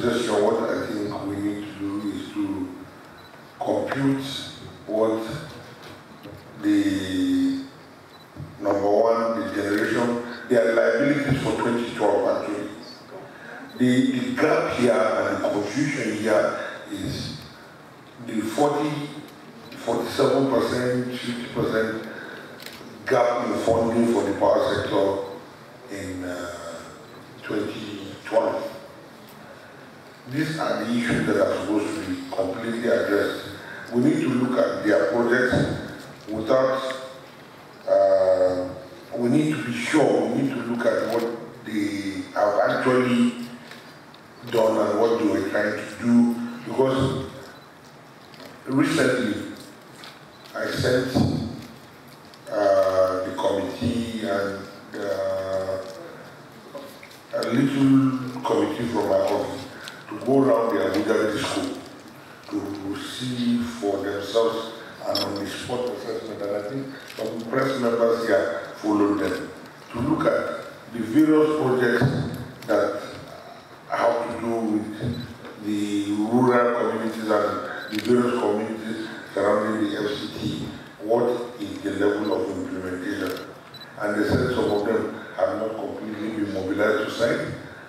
suggestion, what I think we need to do is to compute what the number one, the generation, their liabilities for 2012 actually. The gap here and the confusion here is the 47%, 50% gap in funding for the power sector in 2012. These are the issues that are supposed to be completely addressed. We need to look at their projects without, we need to be sure, we need to look at what they have actually done and what they were trying to do, because recently I sent the committee and a little committee from my office to go around the Abuja school to see for themselves an on-the-spot assessment, and I think some press members here followed them, to look at the various projects that have to do with the rural communities and the various communities surrounding the FCT. What is the level of implementation? And they said some of them have not completely been mobilized to site,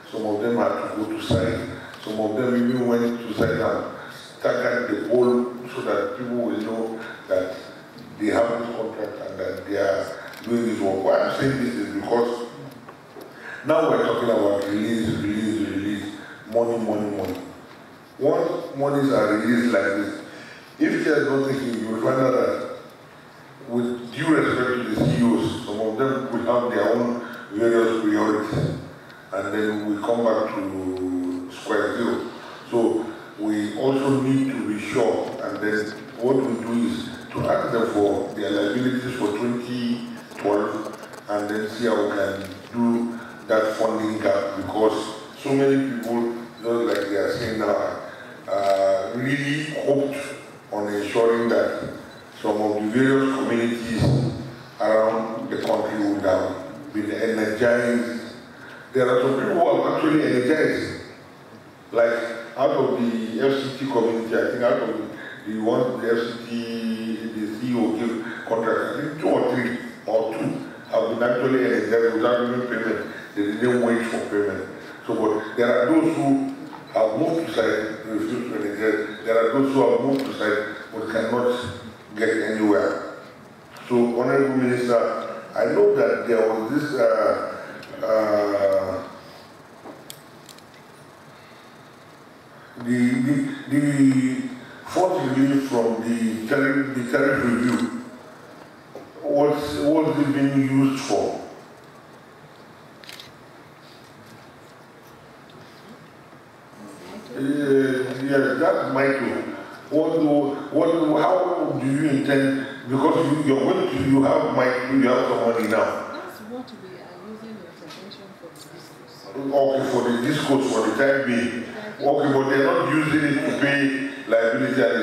some of them had to go to site, some of them even went to site and staggered the whole so that people will know that they have this contract and that they are doing this work. Why I'm saying this is because now we're talking about release, money. Once monies are released like this, if there's no thinking, you will find out that with due respect to the CEOs, some of them will have their own various priorities, and then we come back to square zero. So we also need to be sure, and then what we do is to ask them for their liabilities for 2012, and then see how we can do that funding gap, because so many people, just like they are saying now, really hoped on ensuring that some of the various communities around the country would have been energized. There are some people who have actually energized. Like out of the FCT community, I think out of the one the FCT, the CEO gave contract, I think 2 or 3 or 2 have been actually energized without even payment. They didn't wait for payment. So, but there are those who have moved to site, refused to energize. There are those who have moved to site, but cannot get anywhere. So, Honorable Minister, I know that there was this the fourth release from the tariff review, what's it being used for? Yes, that's my too. How do you intend, because you have some money now. That's what we are using the intervention for the discourse. Okay, for the discourse, for the time being. Okay, but they're not using it to pay liability at the